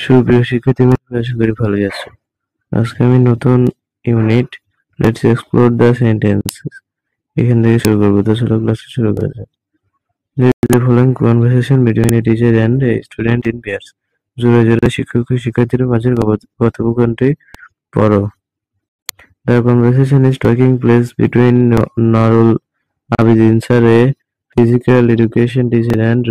সুপ্রিয় শিক্ষার্থীবৃন্দ, আশা করি ভালোই আছো। আজকে আমি নতুন unit let's explore the sentences এখান থেকে শুরু করবো। তো চলো ক্লাসে শুরু করা যাক। The following conversation between a teacher and a student in pairs. জোড়া জোড়া শিক্ষক ও শিক্ষার্থীর মাঝের কথোপকথনটি পড়ো। The conversation is taking place between Narul Abidin sir, a physical education teacher, and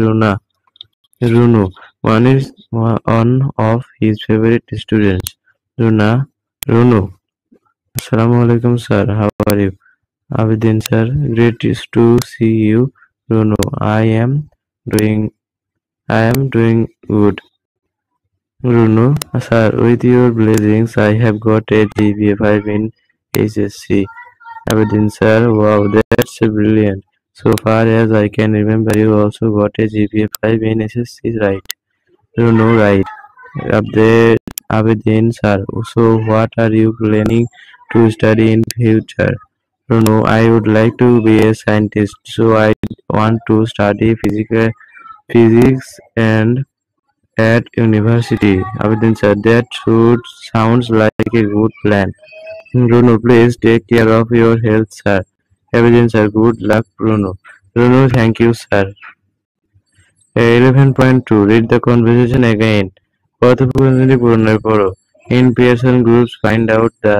Runu, one of his favorite students. Runu. Assalamu alaikum sir. How are you? Abidin sir. Great to see you. Runu. I am doing good. Runu. Sir, with your blessings, I have got a GPA 5 in HSC. Abidin sir. Wow, that's brilliant. So far as I can remember, you also got a GPA 5 in SSC, right? Runu. Right. Abidin sir. So what are you planning to study in future? No, I would like to be a scientist, so I want to study physics and at university. Abidin sir, that should sounds like a good plan. Bruno, please take care of your health, sir. Abidin sir, good luck, Bruno. Bruno, thank you, sir. 11.2 Read the conversation again. কথোপকথনটি পুনরায় পড়ো. In Pearson groups, find out the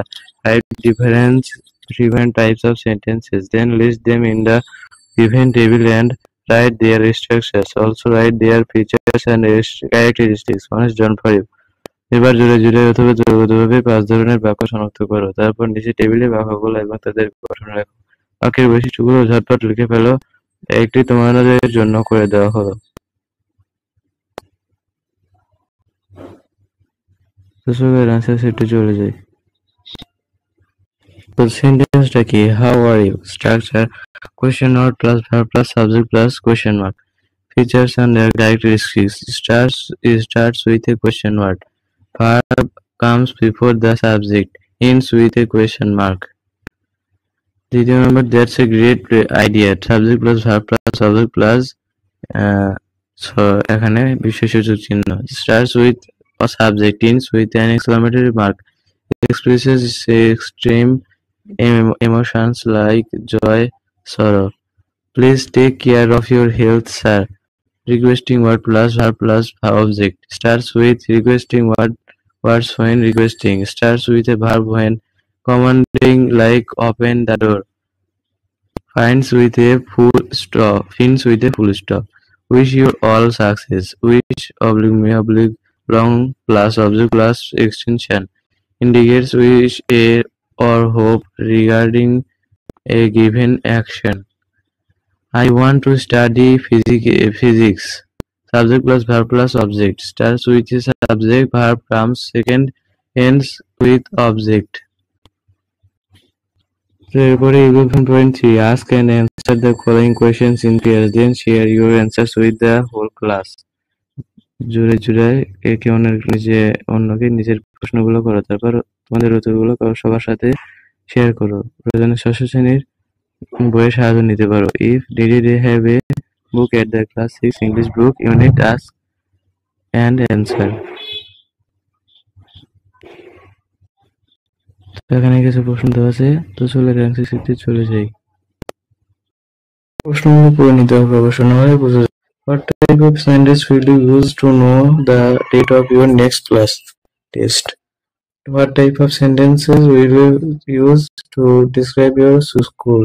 different types of sentences. Then list them in the given table and write their structures. Also write their features and characteristics. One is done for you. এবার জোড়ে জোড়ে অথবা যৌগগতভাবে 5 ধরনের বাক্য শনাক্ত করো। তারপর নিচে টেবিলে বাক্যগুলো এবং তাদের গঠন লেখো। বাক্যের বৈশিষ্ট্যগুলো ঝটপট লিখে ফেলো। একটি তোমাদের জন্য করে দেওয়া হলো। তো সবাই আনসার শিটে চলে যাই। তো সেন্টেন্সটা কি? How are you? Structure question mark plus verb plus subject plus question mark. Features and their characteristics starts with a question mark. Verb comes before the subject. Ends with a question mark. দ্বিতীয় নম্বর, that's a great idea. Subject plus verb plus subject plus এখানে বিশেষসূচক চিহ্ন। Starts with a subject. Ends with an exclamatory mark. Expresses extreme emotions like joy, sorrow. Please take care of your health, sir. Requesting word plus verb plus object. Starts with requesting words when requesting. Starts with a verb when commanding like open the door. Ends with a full stop. Wish you all success. Wish long plus object plus extension. Indicates wish a or hope regarding a given action. I want to study physics. Subject plus verb plus object. Starts with a subject, verb comes second, ends with object. Therefore, 11.3 Ask and answer the following questions in pairs. Then share your answers with the whole class. জোরে জোরে একে অন্যকে নিজের প্রশ্নগুলো করো, তারপর তোমাদের উত্তরগুলো সবার সাথে শেয়ার করো। প্রয়োজনে ষষ্ঠ শ্রেণীর বইয়ের সাহায্য নিতে পারো। If did they have a book at the class 6 English book unit ask and answer. এখানে কিছু প্রশ্ন দেওয়া আছে, তো চলে অ্যান্সার শিটে চলে যাই। প্রশ্নগুলো পড়ে নিতে হবে অবশ্য, নাহলে বুঝে যাবে। What type of sentence will you use to know the date of your next class test? What type of sentences will you use to describe your school?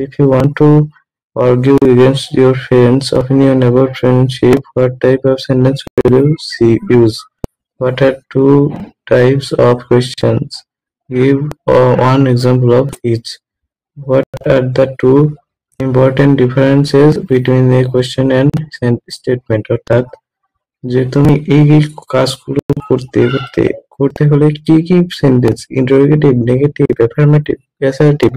If you want to argue against your friend's opinion about friendship, what type of sentence will you use? What are two types of questions? Give one example of each. What are the two important differences between a question and statement? অর্থাৎ যে তুমি এই কাজগুলো করতে হলে কি কি sentence, interrogative, negative, affirmative, assertive,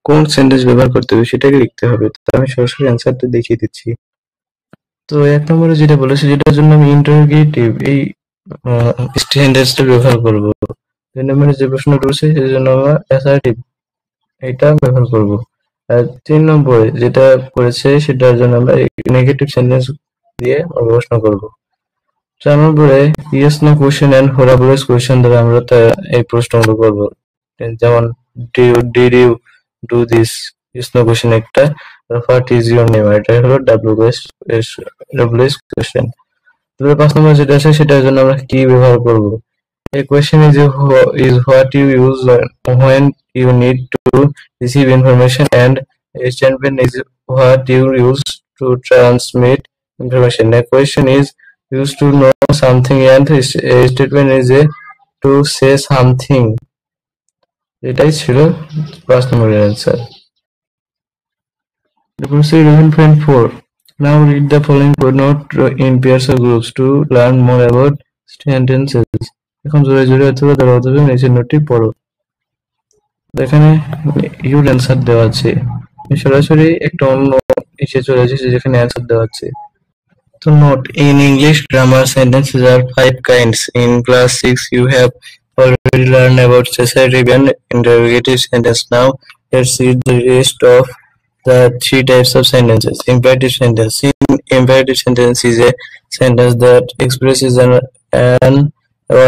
কোন সেন্টেন্স ব্যবহার করতে হবে সেটাকে লিখতে হবে। তো আমি সরাসরি অ্যান্সারটা দেখিয়ে দিচ্ছি। তো এক নম্বরে যেটা বলেছে, যেটার জন্য আমি ইন্টারোগেটিভ এই সেন্টেন্সটা ব্যবহার করব। দুই নম্বরে যে প্রশ্নটা রয়েছে সেটার জন্য আমরা অ্যাসার্টিভ এটা ব্যবহার করব। আর 3 নম্বরে যেটা করেছে সেটার জন্য আমরা নেগেটিভ সেন্টেন্স দিয়ে প্রশ্ন করব। আমার পরে ইয়েস নো কোশ্চেন এন্ড হোরাবুলাস কোশ্চেন দ্বারা আমরা এই প্রশ্নগুলো করবো। যেমন did you do this, yes no question একটা, হোয়াট ইজ ইউর নেম, এটা হলো ডাব্লিউএস কোশ্চেন। তারপরে 5 নম্বর যেটা আছে সেটার জন্য আমরা কি ব্যবহার করব। A question is what you use when you need to receive information, and a statement is what you use to transmit information. A question is used to know something, and a statement is to say something. এটাই ছিল 5 নম্বরের answer. Therefore, 11.4. Now read the following note in pairs or groups to learn more about sentences. এখন জোরে জোরে অথবা তার অথবা নিচের নোটটি পড়ো। এখানে ইউর অ্যান্সার দেওয়া আছে, সরাসরি একটা অন্য এসে চলে যাচ্ছে যেখানে অ্যান্সার দেওয়া আছে। তো note, in English grammar sentences are 5 kinds. In class 6 you have already learned about possessive and interrogative sentence. Now let's read the rest of the 3 types of sentences. Imperative sentence. Imperative sentence is a sentence that expresses an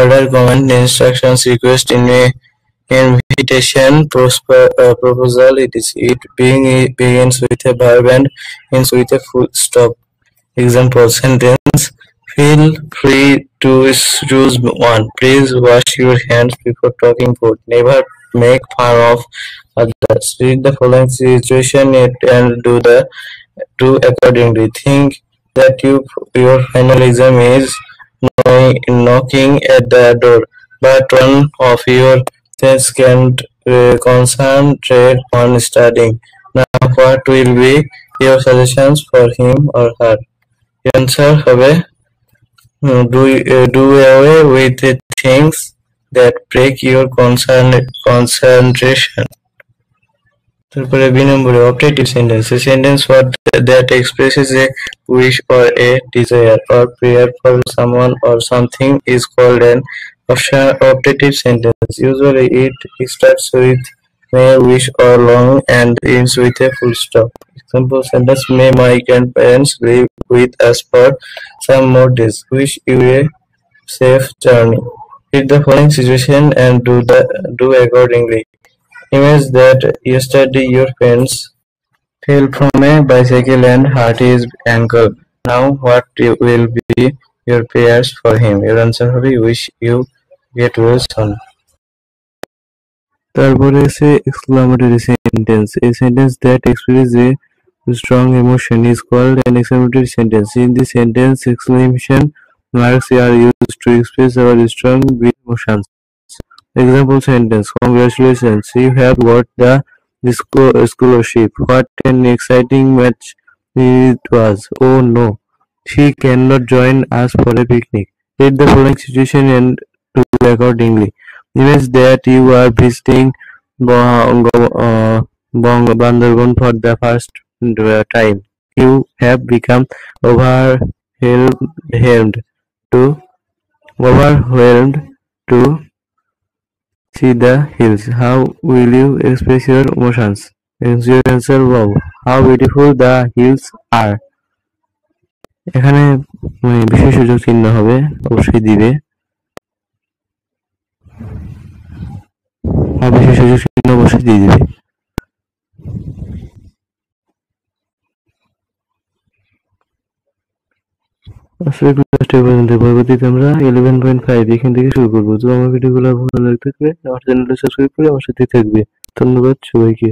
order, command, instructions, request, in a invitation, proposal. It begins with a verb and ends with a full stop. Example sentence: feel free to choose one. Please wash your hands before talking food. Never make fun of others. Read the following situation and do accordingly. Think that your final exam is knocking at the door, but one of your friends can't concentrate on studying. Now, what will be your suggestions for him or her? Answer হবে do away with the things that break your concentration. তারপরে B নম্বরে optative sentence. A sentence that expresses a wish or a desire or prayer for someone or something is called an optative sentence. Usually it starts with may, wish or long and ends with a full stop. Example sentence: may my grandparents live with us for some more days. Wish you a safe journey. Read the following situation and do accordingly. Imagine that yesterday your parents fell from a bicycle and hurt his ankle. Now what will be your prayers for him? Your answer will be wish you get well soon. তারপরে আছে exclamatory sentence. A sentence that expresses a strong emotion is called an exclamatory sentence. In this sentence, exclamation marks are used to express our strong emotions. Example sentence: congratulations, you have got the scholarship. What an exciting match it was. Oh no, she cannot join us for a picnic. Read the following situation and do accordingly. Imagine that you are visiting Bandarban for the first time. You have become overwhelmed to see the hills. How will you express your emotions? Your answer: wow, how beautiful the hills are. এখানে বিশেষ সুযোগ চিহ্ন হবে, অবশ্যই দিবে। বিশেষ সুযোগ চিহ্ন অবশ্যই দিয়ে দিবে। আসলে ক্লাসটা পর্যন্ত, পরবর্তীতে আমরা 11.5 এখান থেকে শুরু করবো। তো আমার ভিডিওগুলো ভালো লাগতে থাকলে আমার চ্যানেলটা সাবস্ক্রাইব করে আমার সাথে থাকবে। ধন্যবাদ সবাইকে।